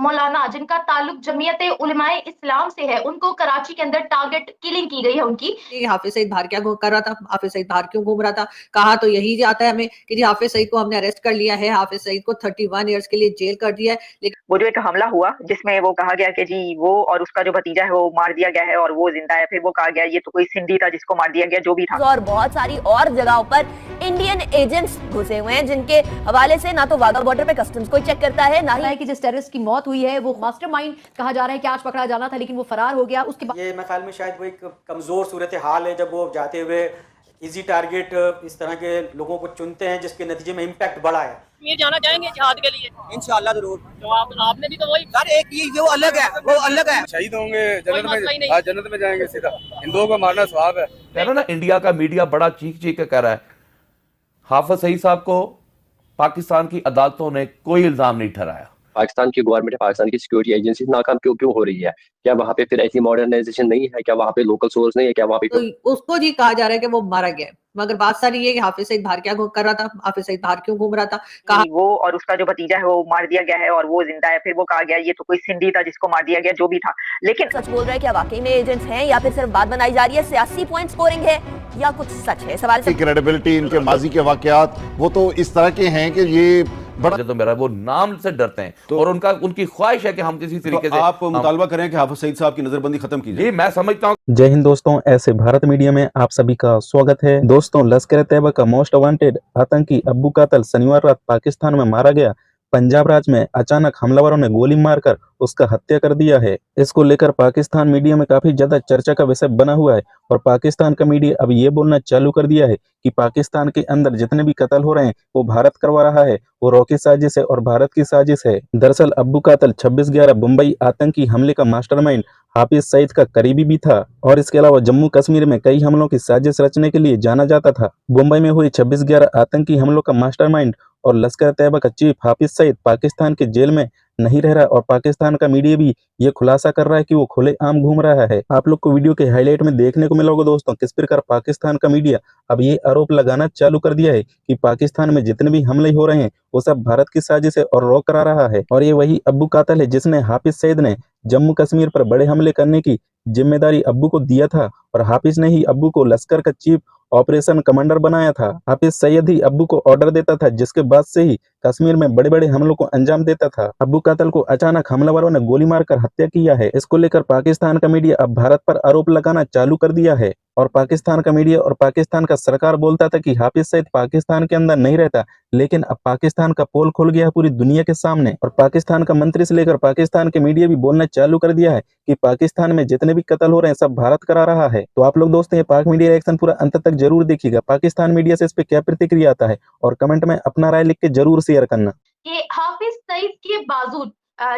मौलाना जिनका ताल्लुक जमीयत उलमाए इस्लाम से है, उनको कराची के अंदर टारगेट किलिंग की गई है उनकी। हाफिज सईद बाहर क्या कर रहा था, हाफिज सईद बाहर क्यों घूम रहा था? कहा तो यही जाता है हमें कि जी हाफिज सईद को हमने अरेस्ट कर लिया है, हाफिज सईद को 31 ईयर्स के लिए जेल कर दिया है। लेकिन वो जो एक हमला हुआ जिसमें वो कहा गया कि जी वो और उसका जो भतीजा है वो मार दिया गया है और वो जिंदा है, फिर वो कहा गया ये तो कोई सिंधी था जिसको मार दिया गया, जो भी था। और बहुत सारी और जगहों पर इंडियन एजेंट्स घुसे हुए हैं, जिनके हवाले से ना तो वाघा बॉर्डर पे कस्टम्स कोई चेक करता है, ना ही कि जिस टेररिस्ट की मौत हुई है वो मास्टरमाइंड कहा जा रहा है कि आज पकड़ा जाना था लेकिन वो फरार हो गया। उसके बाद ये मेरे ख्याल में शायद वो एक कमजोर सूरत हाल है जब वो जाते हुए इजी टारगेट इस तरह के लोगों को चुनते हैं जिसके नतीजे में इम्पैक्ट बढ़ा है। कश्मीर जाना चाहेंगे जिहाद के लिए? इंशाल्लाह जरूर। तो आपने भी तो वही सर एक ये जो अलग है वो अलग है। शहीद होंगे जन्नत में जाएंगे सीधा। हिंदुओं को मारना स्वाब है। कह रहा ना, इंडिया का मीडिया बड़ा चीख चीख के कह रहा है हाफिज सईद साहब को पाकिस्तान की अदालतों ने कोई इल्जाम नहीं ठहराया। पाकिस्तान की गवर्नमेंट, पाकिस्तान की सिक्योरिटी एजेंसी नाकाम क्यों क्यों हो रही है? क्या वहाँ पे फिर ऐसी मॉडर्नाइजेशन नहीं है? क्या वहाँ पे लोकल सोर्स नहीं है? क्या वहाँ पे तो उसको जी कहा जा रहा है कि वो मारा गया है, मगर बात सारी ये कि हाफिज सईद बाहर क्या कर रहा था, हाफिज सईद बाहर क्यों घूम रहा था? कहा वो और उसका जो भतीजा है वो मार दिया गया है और वो जिंदा है, फिर वो कहा गया ये तो कोई सिंधी था जिसको मार दिया गया, जो भी था। लेकिन सच बोल रहे हैं, क्या वाकई में एजेंट्स हैं या फिर सिर्फ बात बनाई जा रही है, सियासी पॉइंट स्कोरिंग है या कुछ सच है? सवाल क्रेडिबिलिटी, इनके माजी के वाकयात वो तो इस तरह के हैं कि ये बड़ा तो मेरा वो नाम से डरते हैं तो और उनकी ख्वाहिश है कि हम किसी तरीके से आप मुतालबा करें कि हाफिज सईद साहब की नजरबंदी खत्म की जाए। मैं समझता हूँ। जय हिंद दोस्तों, ऐसे भारत मीडिया में आप सभी का स्वागत है। दोस्तों, लश्कर तैयबा का मोस्ट वांटेड आतंकी अब्बू कातल शनिवार रात पाकिस्तान में मारा गया। पंजाब राज्य में अचानक हमलावरों ने गोली मारकर उसका हत्या कर दिया है। इसको लेकर पाकिस्तान मीडिया में काफी ज्यादा चर्चा का विषय बना हुआ है और पाकिस्तान का मीडिया अब ये बोलना चालू कर दिया है कि पाकिस्तान के अंदर जितने भी कत्ल हो रहे हैं वो भारत करवा रहा है, वो रॉकेट साजिश है और भारत की साजिश है। दरअसल अब्बू कातल 26/11 मुंबई आतंकी हमले का मास्टरमाइंड हाफिज सईद का करीबी भी था और इसके अलावा जम्मू कश्मीर में कई हमलों की साजिश रचने के लिए जाना जाता था। मुंबई में हुए 26/11 आतंकी हमलों का मास्टरमाइंड और लश्कर तैयबा का चीफ हाफिज सईद पाकिस्तान के जेल में नहीं रह रहा और पाकिस्तान का मीडिया भी ये खुलासा कर रहा है कि वो खुलेआम घूम रहा है। आप लोग को वीडियो के हाईलाइट में देखने को मिला होगा दोस्तों, किस प्रकार पाकिस्तान का मीडिया अब ये आरोप लगाना चालू कर दिया है कि पाकिस्तान में जितने भी हमले हो रहे हैं वो सब भारत की साजिश है और रोक करा रहा है। और ये वही अब्बू कातल है जिसने हाफिज सईद ने जम्मू कश्मीर पर बड़े हमले करने की जिम्मेदारी अब्बू को दिया था और हाफिज ने ही अब्बू को लश्कर का चीफ ऑपरेशन कमांडर बनाया था। हाफिज सईद ही अब्बू को ऑर्डर देता था, जिसके बाद से ही कश्मीर में बड़े बड़े हमलों को अंजाम देता था। अब्बू कातल को अचानक हमलावरों ने गोली मारकर हत्या किया है। इसको लेकर पाकिस्तान का मीडिया अब भारत पर आरोप लगाना चालू कर दिया है और पाकिस्तान का मीडिया और पाकिस्तान का सरकार बोलता था कि हाफिज सईद पाकिस्तान के अंदर नहीं रहता, लेकिन अब पाकिस्तान का पोल खुल गया है पूरी दुनिया के सामने और पाकिस्तान का मंत्री से लेकर पाकिस्तान के मीडिया भी बोलना चालू कर दिया है कि पाकिस्तान में जितने भी कत्ल हो रहे हैं सब भारत करा रहा है। तो आप लोग दोस्तों ये पाक मीडिया रिएक्शन पूरा अंत तक जरूर देखिएगा। पाकिस्तान मीडिया से इस पे क्या प्रतिक्रिया आता है और कमेंट में अपना राय लिख के जरूर शेयर करना। कि हाफिज सईद के बाजू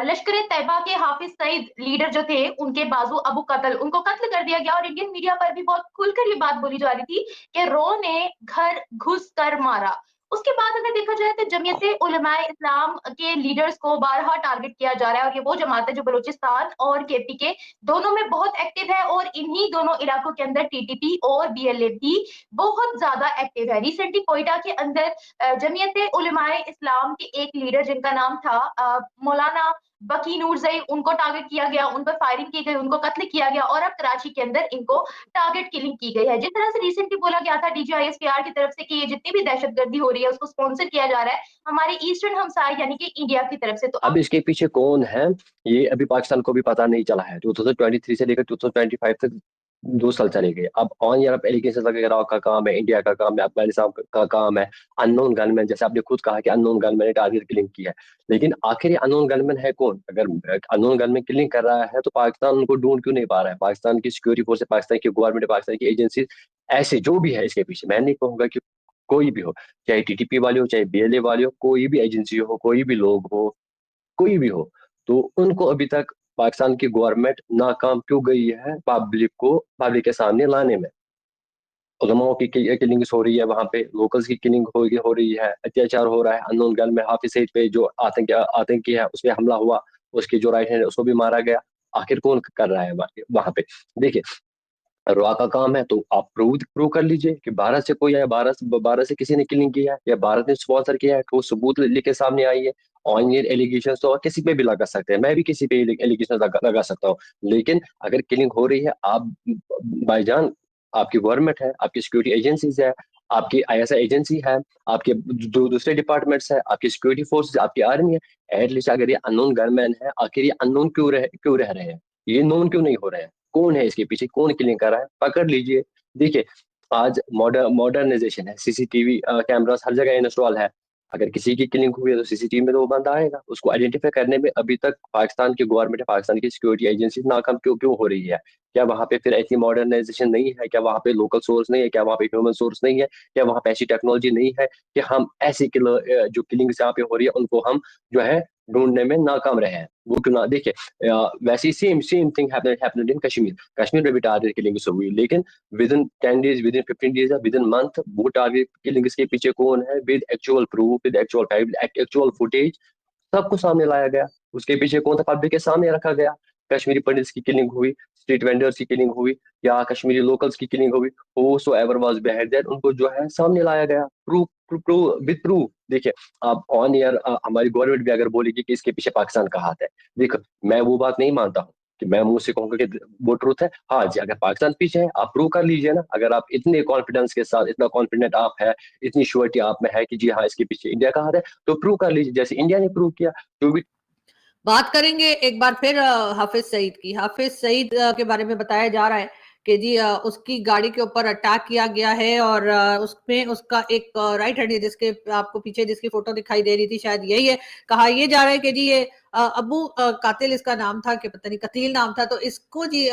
लश्कर तैयबा के हाफिज सईद लीडर जो थे उनके बाजू अबू कत्ल उनको कत्ल कर दिया गया और इंडियन मीडिया पर भी बहुत खुलकर ये बात बोली जा रही थी कि रो ने घर घुस कर मारा। उसके बाद अगर देखा जाए तो जमीयत उलमाए इस्लाम के लीडर्स को बारहा टारगेट किया जा रहा है और ये वो जमात है जो बलूचिस्तान और केपी के दोनों में बहुत एक्टिव है और इन्हीं दोनों इलाकों के अंदर टीटीपी और बीएलए भी बहुत ज्यादा एक्टिव है। रिसेंटली कोयटा के अंदर जमीयत उलमाए इस्लाम के एक लीडर जिनका नाम था मौलाना बकी नूरजई, उनको टारगेट किया गया, उन पर फायरिंग की गई, उनको कत्ल किया गया और अब कराची के अंदर इनको टारगेट किलिंग की गई है। जिस तरह से रिसेंटली बोला गया था डीजीआईएसपीआर की तरफ से कि ये जितनी भी दहशतगर्दी हो रही है उसको स्पॉन्सर किया जा रहा है हमारे ईस्टर्न हमसाय यानी कि इंडिया की तरफ से। तो अब इसके पीछे कौन है ये अभी पाकिस्तान को भी पता नहीं चला है। 2023 से लेकर 2025 तक 2 साल चले गए। अब ऑन ईयर एलिगेशन वगैरह का काम है, इंडिया का काम है, अफगानिस्तान का काम है, अननोन गनमैन, जैसे आपने खुद कहा कि अननोन गनमैन ने टारगेट किलिंग किया है, लेकिन आखिर ये अननोन गनमैन है कौन? अगर अननोन गनमैन किलिंग कर रहा है तो पाकिस्तान उनको ढूंढ क्यों नहीं पा रहा है? पाकिस्तान की सिक्योरिटी फोर्स, पाकिस्तान की गवर्नमेंट, पाकिस्तान की एजेंसी, ऐसे जो भी है इसके पीछे, मैं नहीं कहूंगा कि कोई भी हो, चाहे टीटीपी वाले हो, चाहे बीएलए वाले हो, कोई भी एजेंसी हो, कोई भी लोग हो, कोई भी हो, तो उनको अभी तक पाकिस्तान की गवर्नमेंट नाकाम क्यों गई है पब्लिक के सामने लाने में? उलमाओं की किलिंग हो रही है, वहां पे लोकल्स की किलिंग हो रही है, अत्याचार हो रहा है। अननोन गन में हाफिज सईद पे जो आतंकी है उस पर हमला हुआ, उसके जो राइट हैंड उसको भी मारा गया। आखिर कौन कर रहा है वहां पे? देखिए, रॉ का काम है तो आप प्रूव कर लीजिए कि भारत से कोई है, भारत से किसी ने किलिंग किया है या भारत ने स्पॉन्सर किया है, ठोस सबूत लेके सामने आई है। ऑनियन एलिगेशन तो किसी पे भी लगा सकते हैं, मैं भी किसी पे एलिगेशन लगा सकता हूँ, लेकिन अगर किलिंग हो रही है, आप भाईजान, आपकी गवर्नमेंट है, आपकी सिक्योरिटी एजेंसीज है, आपकी ISI एजेंसी है, आपके दूसरे डिपार्टमेंट्स है, आपकी सिक्योरिटी फोर्स, आपकी आर्मी है। एटलीस्ट अगर ये अननोन गनमैन है, आखिर ये अननोन क्यों रह रहे हैं, ये नोन क्यों नहीं हो रहे हैं? कौन है इसके पीछे, कौन किलिंग कर रहा है, पकड़ लीजिए। देखिए आज मॉडर्नाइजेशन है, CCTV कैमरास हर जगह इंस्टॉल है। अगर किसी की किलिंग हुई है तो CCTV में तो वो बंदा आएगा, उसको आइडेंटिफाई करने में अभी तक पाकिस्तान की गवर्नमेंट, पाकिस्तान की सिक्योरिटी एजेंसी नाकाम क्यों हो रही है? क्या वहां पे फिर ऐसी मॉडर्नाइजेशन नहीं है? क्या वहां पे लोकल सोर्स नहीं है? क्या वहां पे ह्यूमन सोर्स नहीं है? क्या वहां पे ऐसी टेक्नोलॉजी नहीं है कि हम ऐसी जो किलिंग्स यहाँ पे हो रही है उनको हम जो है ढूंढने में नाकाम रहे हैं? वो क्यों ना देखे, वैसी same thing happened in Kashmir में भी टारगेट किलिंग्स हुई, लेकिन with in 10 days, with in 15 days, with in month वो टारगेट किलिंग्स के पीछे कौन है, with actual proof, with actual fact, actual footage सबको सामने लाया गया। उसके पीछे कौन था, पब्लिक के सामने रखा गया। कश्मीरी पंडित्स की किलिंग हुई, स्ट्रीट वेंडर्स की किलिंग हुई, या कश्मीरी लोकल्स की किलिंग हुई, whosoever was behind that, उनको जो है सामने लाया गया, विद प्रूफ। देखिए आप ऑन ईयर हमारी गवर्नमेंट भी अगर बोलेगी कि इसके पीछे पाकिस्तान का हाथ है, देखो मैं वो बात नहीं मानता हूँ कि मैं मुंह से कहूंगा कि वो ट्रूथ है। हाँ जी, अगर पाकिस्तान पीछे है आप प्रूव कर लीजिए ना। अगर आप इतने कॉन्फिडेंस के साथ, इतना कॉन्फिडेंट आप है, इतनी श्योरिटी आप में है कि जी हाँ इसके पीछे इंडिया का हाथ है, तो प्रूव कर लीजिए, जैसे इंडिया ने प्रूव किया। जो भी बात करेंगे एक बार फिर हाफिज सईद की। हाफिज सईद के बारे में बताया जा रहा है कि जी उसकी गाड़ी के ऊपर अटैक किया गया है और उसमें उसका एक राइट हैंड, जिसके आपको पीछे जिसकी फोटो दिखाई दे रही थी शायद यही है। कहा यह जा रहा है कि जी ये अबू कातिल इसका नाम था, कि पता नहीं कतील नाम था, तो इसको जी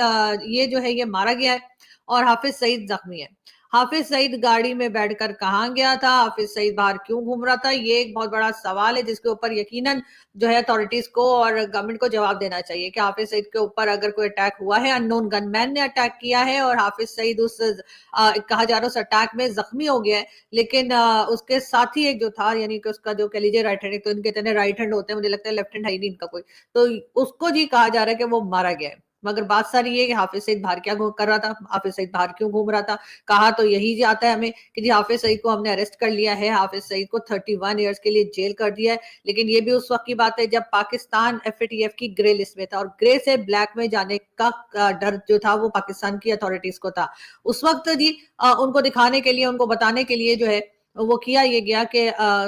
ये जो है ये मारा गया है और हाफिज सईद जख्मी है। हाफिज सईद गाड़ी में बैठकर कहाँ गया था, हाफिज सईद बाहर क्यों घूम रहा था, ये एक बहुत बड़ा सवाल है जिसके ऊपर यकीनन जो है अथॉरिटीज को और गवर्नमेंट को जवाब देना चाहिए कि हाफिज सईद के ऊपर अगर कोई अटैक हुआ है, अननोन गनमैन ने अटैक किया है और हाफिज सईद उस कहा जा रहा है उस अटैक में जख्मी हो गया है, लेकिन उसके साथ ही एक जो था, यानी कि उसका जो कह लीजिए राइट हैंड, तो इनके इतने राइट हैंड होते हैं, मुझे लगता है लेफ्ट हैंड है ही नहीं इनका कोई, तो उसको जी कहा जा रहा है कि वो मारा गया है। मगर बात सारी है कि हाफिज सईद बाहर क्या कर रहा था, हाफिज सईद बाहर क्यों घूम रहा था। कहा तो यही आता है हमें कि जी हाफिज सईद को हमने अरेस्ट कर लिया है, हाफिज सईद को 31 ईयर्स के लिए जेल कर दिया है, लेकिन ये भी उस वक्त की बात है जब पाकिस्तान FATF की ग्रे लिस्ट में था और ग्रे से ब्लैक में जाने का डर जो था वो पाकिस्तान की अथॉरिटीज को था। उस वक्त जी उनको दिखाने के लिए, उनको बताने के लिए जो है वो किया ये गया कि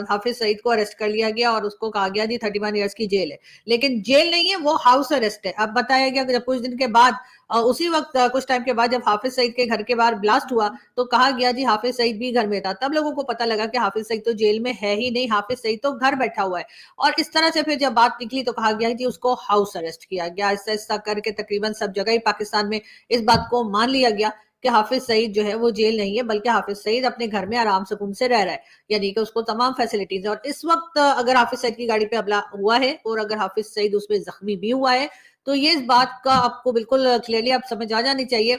हाफिज सईद को अरेस्ट कर लिया गया और उसको कहा गया जी 31 ईयर्स की जेल है, लेकिन जेल नहीं है, वो हाउस अरेस्ट है। अब बताया गया कि जब कुछ दिन के बाद उसी वक्त कुछ टाइम के बाद जब हाफिज सईद के घर के बाहर ब्लास्ट हुआ तो कहा गया जी हाफिज सईद भी घर में था, तब लोगों को पता लगा कि हाफिज सईद तो जेल में है ही नहीं, हाफिज सईद तो घर बैठा हुआ है। और इस तरह से फिर जब बात निकली तो कहा गया जी उसको हाउस अरेस्ट किया गया। ऐसा करके तकरीबन सब जगह ही पाकिस्तान में इस बात को मान लिया गया कि हाफिज सईद जो है वो जेल नहीं है, बल्कि हाफिज सईद अपने घर में आराम सुकून से रह रहा है, यानी कि उसको तमाम फैसिलिटीज है। और इस वक्त अगर हाफिज सईद की गाड़ी पे हमला हुआ है और अगर हाफिज सईद उसमें जख्मी भी हुआ है तो ये इस बात का आपको बिल्कुल क्लियरली आप समझ आ जानी चाहिए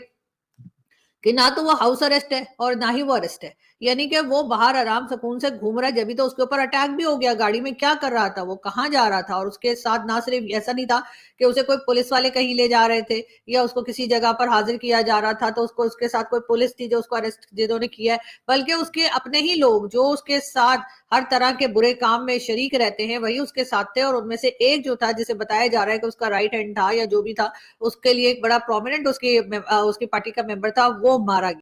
कि ना तो वो हाउस अरेस्ट है और ना ही वो अरेस्ट है, यानी कि वो बाहर आराम सुकून से घूम रहा है। जब भी तो उसके ऊपर अटैक भी हो गया, गाड़ी में क्या कर रहा था, वो कहाँ जा रहा था, और उसके साथ ना सिर्फ ऐसा नहीं था कि उसे कोई पुलिस वाले कहीं ले जा रहे थे या उसको किसी जगह पर हाजिर किया जा रहा था तो उसको उसके साथ कोई पुलिस थी जो उसको अरेस्ट जिन्होंने किया है, बल्कि उसके अपने ही लोग जो उसके साथ हर तरह के बुरे काम में शरीक रहते हैं वही उसके साथ थे। और उनमें से एक जो था जिसे बताया जा रहा है कि उसका राइट हैंड था या जो भी था, उसके लिए एक बड़ा प्रोमिनेंट उसकी पार्टी का मेंबर था, वो मारा गया।